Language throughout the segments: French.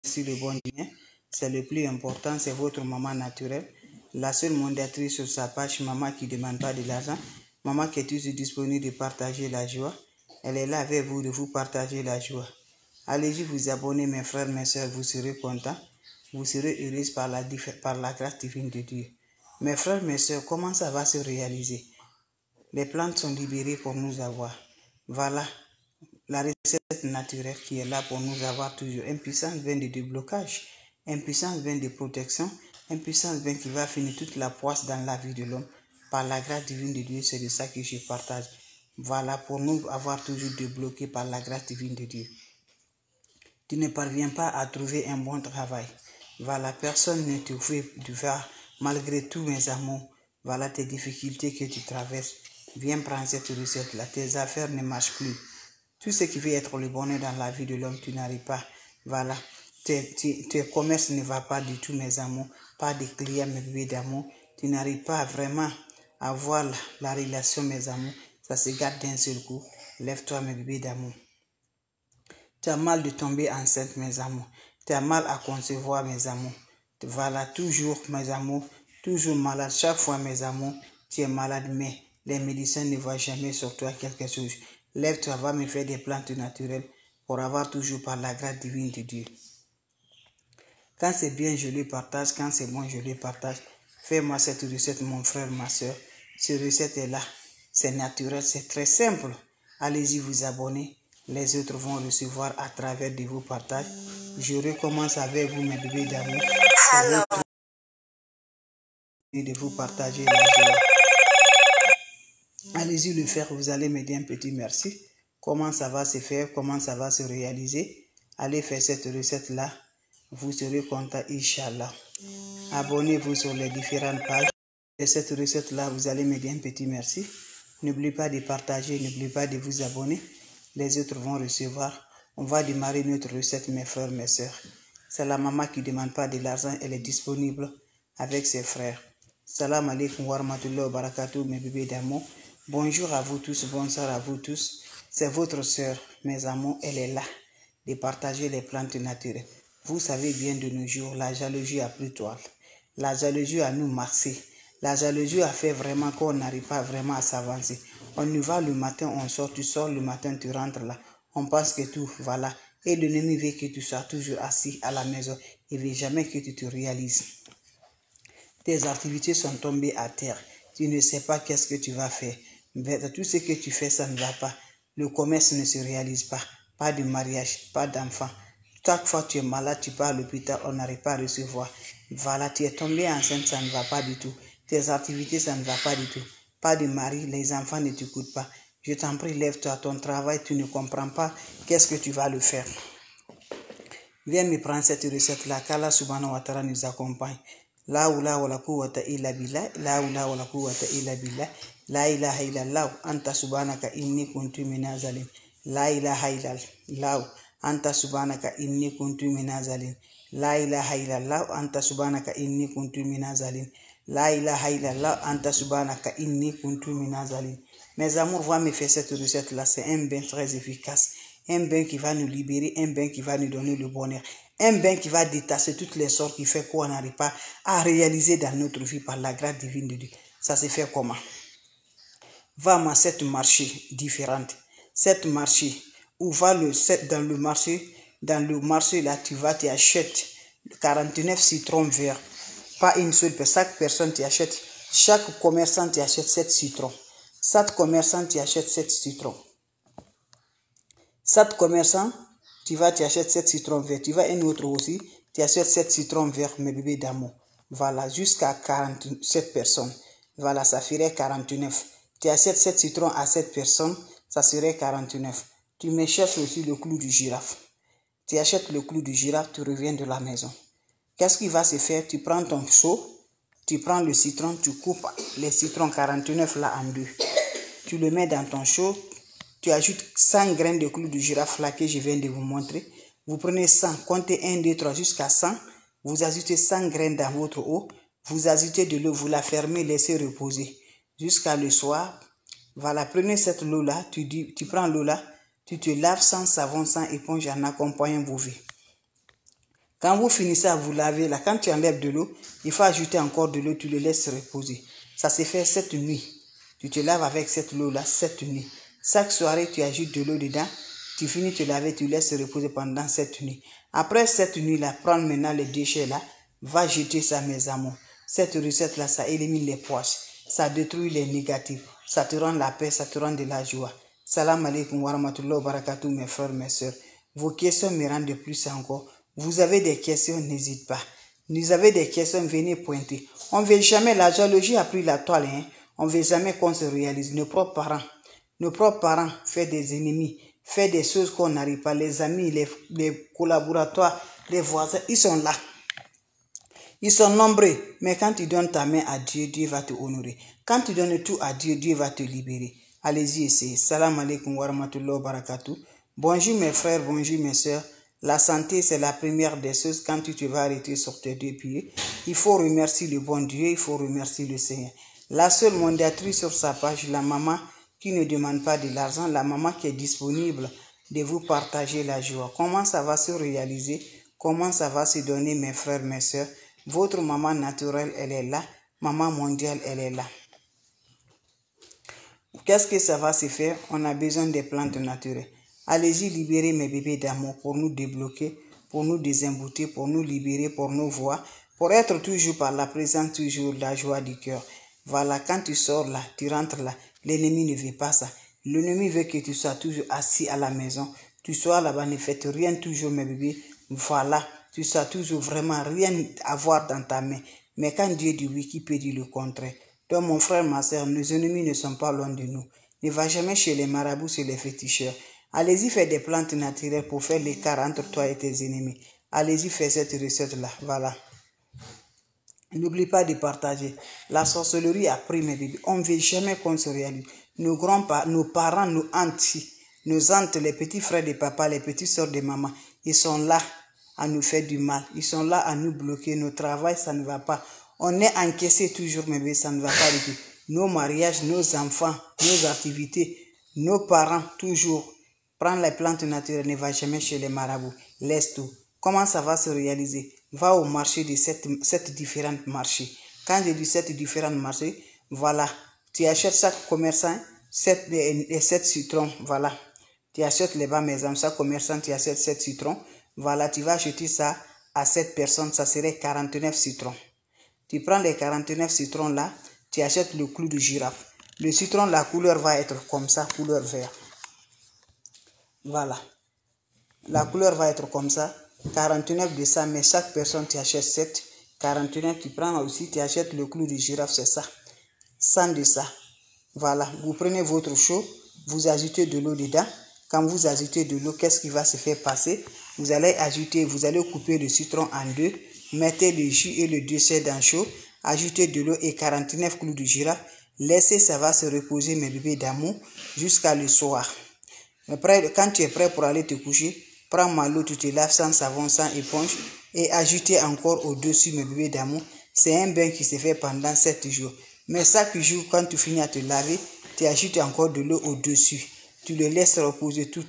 Merci le bon dîner. C'est le plus important, c'est votre maman naturelle. La seule mondatrice sur sa page, maman qui ne demande pas de l'argent. Maman qui est toujours disponible de partager la joie. Elle est là avec vous de vous partager la joie. Allez-y vous abonner mes frères, mes soeurs, vous serez contents. Vous serez heureux par la grâce divine de Dieu. Mes frères, mes soeurs, comment ça va se réaliser? Les plantes sont libérées pour nous avoir. Voilà la recette naturelle qui est là pour nous avoir toujours. Une puissance vient de déblocage, une puissance vient de protection, une puissance vient qui va finir toute la poisse dans la vie de l'homme. Par la grâce divine de Dieu, c'est de ça que je partage. Voilà, pour nous avoir toujours débloqué par la grâce divine de Dieu. Tu ne parviens pas à trouver un bon travail. Voilà, personne ne te fait du faire malgré tous mes amours. Voilà tes difficultés que tu traverses. Viens prendre cette recette-là. Tes affaires ne marchent plus. Tout ce qui veut être le bonheur dans la vie de l'homme, tu n'arrives pas. Voilà, tes commerces ne va pas du tout, mes amours. Pas de clients, mes bébés d'amour. Tu n'arrives pas vraiment à voir la relation, mes amours. Ça se garde d'un seul coup. Lève-toi, mes bébés d'amour. Tu as mal de tomber enceinte, mes amours. Tu as mal à concevoir, mes amours. Voilà, toujours, mes amours, toujours malade. Chaque fois, mes amours, tu es malade, mais les médecins ne voient jamais sur toi quelque chose. Lève-toi, va me faire des plantes naturelles pour avoir toujours par la grâce divine de Dieu. Quand c'est bien, je le partage. Quand c'est bon, je le partage. Fais-moi cette recette, mon frère, ma soeur. Cette recette est là. C'est naturel, c'est très simple. Allez-y vous abonner. Les autres vont recevoir à travers de vos partages. Je recommence avec vous, mes bébés d'amour. C'est de vous partager la joie. Allez-y le faire, vous allez me dire un petit merci. Comment ça va se faire, comment ça va se réaliser. Allez faire cette recette-là. Vous serez content, Inch'Allah. Abonnez-vous sur les différentes pages. Et cette recette-là, vous allez me dire un petit merci. N'oubliez pas de partager, n'oubliez pas de vous abonner. Les autres vont recevoir. On va démarrer notre recette, mes frères, mes soeurs. C'est la maman qui ne demande pas de l'argent, elle est disponible avec ses frères. Salam alaikum wa rahmatullahi wa barakatuh, mes bébés d'amour. Bonjour à vous tous, bonsoir à vous tous. C'est votre soeur, mes amours, elle est là, de partager les plantes naturelles. Vous savez bien de nos jours, la jalousie a pris toile. La jalousie a nous marqué. La jalousie a fait vraiment qu'on n'arrive pas vraiment à s'avancer. On y va le matin, on sort, tu sors le matin, tu rentres là. On pense que tout, voilà. Et l'ennemi veut que tu sois toujours assis à la maison. Il ne veut jamais que tu te réalises. Tes activités sont tombées à terre. Tu ne sais pas qu'est-ce que tu vas faire. Tout ce que tu fais, ça ne va pas. Le commerce ne se réalise pas. Pas de mariage, pas d'enfant. Chaque fois que tu es malade, tu pars à l'hôpital, on n'arrive pas à recevoir. Voilà, tu es tombé enceinte, ça ne va pas du tout. Tes activités, ça ne va pas du tout. Pas de mari, les enfants ne t'écoutent pas. Je t'en prie, lève-toi à ton travail, tu ne comprends pas. Qu'est-ce que tu vas le faire? Viens me prendre cette recette-là, qu'Allah subhanahu wa ta'ala nous accompagne. La hawla wa la quwwata illa billah, la hawla wa la quwwata illa billah, la ilaha illallah, anta subhanaka inni kuntu minaz zalimin. La ilaha illallah, anta subhanaka inni kuntu minaz zalimin. La ilaha illallah, anta subhanaka inni kuntu minaz zalimin. La ilaha illallah, anta subhanaka inni kuntu minaz zalimin. Mes amours, va me faire cette recette-là, c'est un bain très efficace. Un bain qui va nous libérer, un bain qui va nous donner le bonheur. Un bain qui va détasser toutes les sortes qui fait qu'on n'arrive pas à réaliser dans notre vie par la grâce divine de Dieu. Ça se fait comment? Va à cette marché différente. Cette marché, où va dans le marché là, tu vas, tu achètes 49 citrons verts. Pas une seule personne, chaque personne tu achètes, chaque commerçant tu achète 7 citrons. Chaque commerçant tu achète 7 citrons. 7 commerçants, tu achètes 7 citrons verts. Tu vas un autre aussi, tu achètes 7 citrons verts, mes bébés d'amour. Voilà, jusqu'à 47 personnes. Voilà, ça ferait 49. Tu achètes 7 citrons à 7 personnes, ça serait 49. Tu me cherches aussi le clou du girafe. Tu achètes le clou du girafe, tu reviens de la maison. Qu'est-ce qui va se faire? Tu prends ton seau, tu prends le citron, tu coupes les citrons 49 là en deux. Tu le mets dans ton seau. Tu ajoutes 100 graines de clou de girafe là que je viens de vous montrer. Vous prenez 100, comptez 1, 2, 3 jusqu'à 100. Vous ajoutez 100 graines dans votre eau. Vous ajoutez de l'eau, vous la fermez, laissez reposer jusqu'à le soir. Voilà, prenez cette eau là, tu prends l'eau là, tu te laves sans savon, sans éponge en accompagnant vos vies. Quand vous finissez à vous laver, là, quand tu enlèves de l'eau, il faut ajouter encore de l'eau, tu le laisses reposer. Ça se fait cette nuit. Tu te laves avec cette eau-là, cette nuit. Chaque soirée, tu ajoutes de l'eau dedans. Tu finis de te laver, tu laisses reposer pendant cette nuit. Après cette nuit-là, prends maintenant les déchets-là, va jeter ça, mes amours. Cette recette-là, ça élimine les poches. Ça détruit les négatifs. Ça te rend la paix, ça te rend de la joie. Salam alaikum wa rahmatullahi wa barakatuh, mes frères, mes soeurs. Vos questions me rendent de plus encore. Vous avez des questions, n'hésitez pas. Vous avez des questions, venez pointer. On ne veut jamais, la jalousie a pris la toile. Hein? On ne veut jamais qu'on se réalise. Nos propres parents font des ennemis, font des choses qu'on n'arrive pas. Les amis, les collaborateurs, les voisins, ils sont là. Ils sont nombreux. Mais quand tu donnes ta main à Dieu, Dieu va te honorer. Quand tu donnes tout à Dieu, Dieu va te libérer. Allez-y, essayez. Salam alaikum wa rahmatullahi wa barakatuh. Bonjour mes frères, bonjour mes soeurs. La santé, c'est la première des choses. Quand tu te vas arrêter sur tes deux pieds, il faut remercier le bon Dieu, il faut remercier le Seigneur. La seule mondatrice sur sa page, la maman qui ne demande pas de l'argent, la maman qui est disponible de vous partager la joie. Comment ça va se réaliser? Comment ça va se donner, mes frères, mes soeurs? Votre maman naturelle, elle est là. Maman mondiale, elle est là. Qu'est-ce que ça va se faire? On a besoin des plantes naturelles. Allez-y libérer mes bébés d'amour pour nous débloquer, pour nous désembouter, pour nous libérer, pour nos voix, pour être toujours par la présence, toujours la joie du cœur. Voilà, quand tu sors là, tu rentres là, l'ennemi ne veut pas ça. L'ennemi veut que tu sois toujours assis à la maison. Tu sois là-bas, ne faites rien toujours, mes bébés. Voilà, tu sois toujours vraiment rien à voir dans ta main. Mais quand Dieu dit oui, qui peut dire le contraire? Donc mon frère, ma soeur, nos ennemis ne sont pas loin de nous. Ne va jamais chez les marabouts, chez les féticheurs. Allez-y faire des plantes naturelles pour faire l'écart entre toi et tes ennemis. Allez-y faire cette recette-là. Voilà. N'oublie pas de partager. La sorcellerie a pris, mes bébés. On ne veut jamais qu'on se réalise. Nos grands-parents, nos parents, nos tantes, les petits frères de papa, les petites soeurs de maman, ils sont là à nous faire du mal. Ils sont là à nous bloquer. Nos travail, ça ne va pas. On est encaissé toujours, mes bébés, ça ne va pas du tout. Nos mariages, nos enfants, nos activités, nos parents, toujours. Prends les plantes naturelles, ne va jamais chez les marabouts. Laisse tout. Comment ça va se réaliser? Va au marché de sept différents marchés. Quand je dis 7 différents marchés, voilà. Tu achètes chaque commerçant 7 citrons. Voilà. Tu achètes les bas mes amis, chaque commerçant, tu achètes 7 citrons. Voilà, tu vas acheter ça à 7 personnes, ça serait 49 citrons. Tu prends les 49 citrons là, tu achètes le clou de girafe. Le citron, la couleur va être comme ça, couleur vert. Voilà. La couleur va être comme ça. 49 de ça, mais chaque personne, tu achètes 7. 49, tu prends aussi, tu achètes le clou de girafe, c'est ça. 100 de ça. Voilà. Vous prenez votre chaud, vous ajoutez de l'eau dedans. Quand vous ajoutez de l'eau, qu'est-ce qui va se faire passer? Vous allez couper le citron en deux. Mettez le jus et le déchet dans chaud. Ajoutez de l'eau et 49 clous de girafe. Laissez, ça va se reposer, mes bébés d'amour, jusqu'à le soir. Quand tu es prêt pour aller te coucher, prends ma l'eau, tu te laves sans savon, sans éponge et ajoutez encore au-dessus, mes bébés d'amour. C'est un bain qui se fait pendant 7 jours. Mais chaque jour, quand tu finis à te laver, tu ajoutes encore de l'eau au-dessus. Tu le laisses reposer tout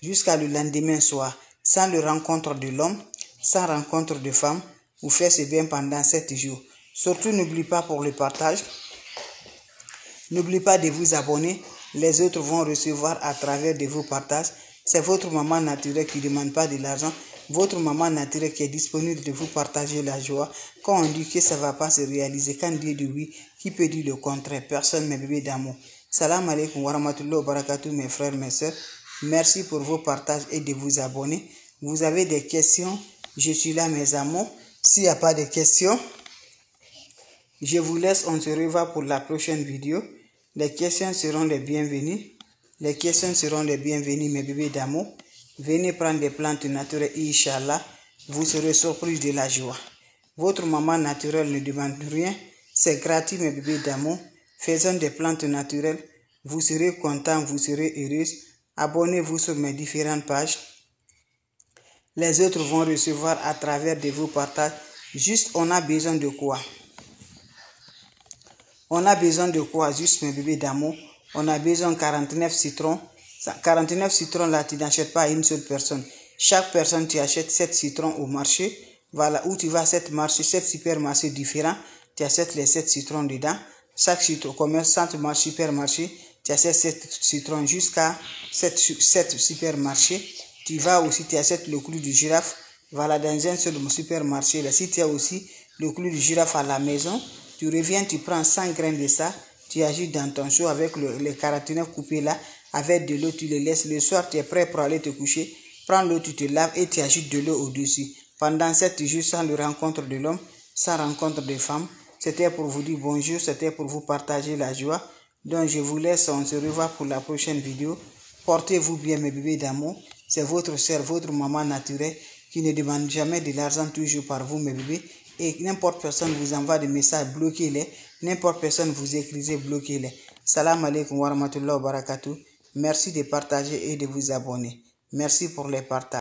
jusqu'à le lendemain soir, sans le rencontre de l'homme, sans rencontre de femme. Vous faites ce bain pendant 7 jours. Surtout, n'oublie pas pour le partage. N'oubliez pas de vous abonner. Les autres vont recevoir à travers de vos partages. C'est votre maman naturelle qui ne demande pas de l'argent. Votre maman naturelle qui est disponible de vous partager la joie. Quand on dit que ça ne va pas se réaliser, quand Dieu dit oui, qui peut dire le contraire? Personne, mes bébés d'amour. Salam alaikum wa rahmatullahi wa barakatuh, mes frères, mes soeurs. Merci pour vos partages et de vous abonner. Vous avez des questions? Je suis là, mes amours. S'il n'y a pas de questions, je vous laisse. On se revoit pour la prochaine vidéo. Les questions seront les bienvenues. Les questions seront les bienvenues, mes bébés d'amour. Venez prendre des plantes naturelles, Inch'Allah. Vous serez surpris de la joie. Votre maman naturelle ne demande rien. C'est gratuit, mes bébés d'amour. Faisons des plantes naturelles. Vous serez contents, vous serez heureux. Abonnez-vous sur mes différentes pages. Les autres vont recevoir à travers de vos partages. Juste, on a besoin de quoi? On a besoin de quoi? Juste, mes bébés d'amour. On a besoin de 49 citrons. 49 citrons là, tu n'achètes pas à une seule personne. Chaque personne, tu achètes 7 citrons au marché. Voilà, où tu vas 7 supermarchés différents, tu achètes les 7 citrons dedans. Chaque commerce, centre marché, supermarché, tu achètes 7 citrons jusqu'à 7 supermarchés. Tu vas aussi, tu achètes le clou de girafe. Voilà, dans un seul supermarché. Là, si tu as aussi le clou de girafe à la maison, tu reviens, tu prends 100 graines de ça, tu agites dans ton seau avec les carottines coupées là, avec de l'eau, tu les laisses. Le soir, tu es prêt pour aller te coucher. Prends l'eau, tu te laves et tu agites de l'eau au-dessus. Pendant 7 jours, sans le rencontre de l'homme, sans rencontre de femme. C'était pour vous dire bonjour, c'était pour vous partager la joie. Donc je vous laisse, on se revoit pour la prochaine vidéo. Portez-vous bien mes bébés d'amour. C'est votre sœur, votre maman naturelle qui ne demande jamais de l'argent toujours par vous mes bébés. Et n'importe personne vous envoie des messages, bloquez-les. N'importe personne vous écrivez, bloquez-les. Salam alaikum wa rahmatullahi wa barakatuh. Merci de partager et de vous abonner. Merci pour les partages.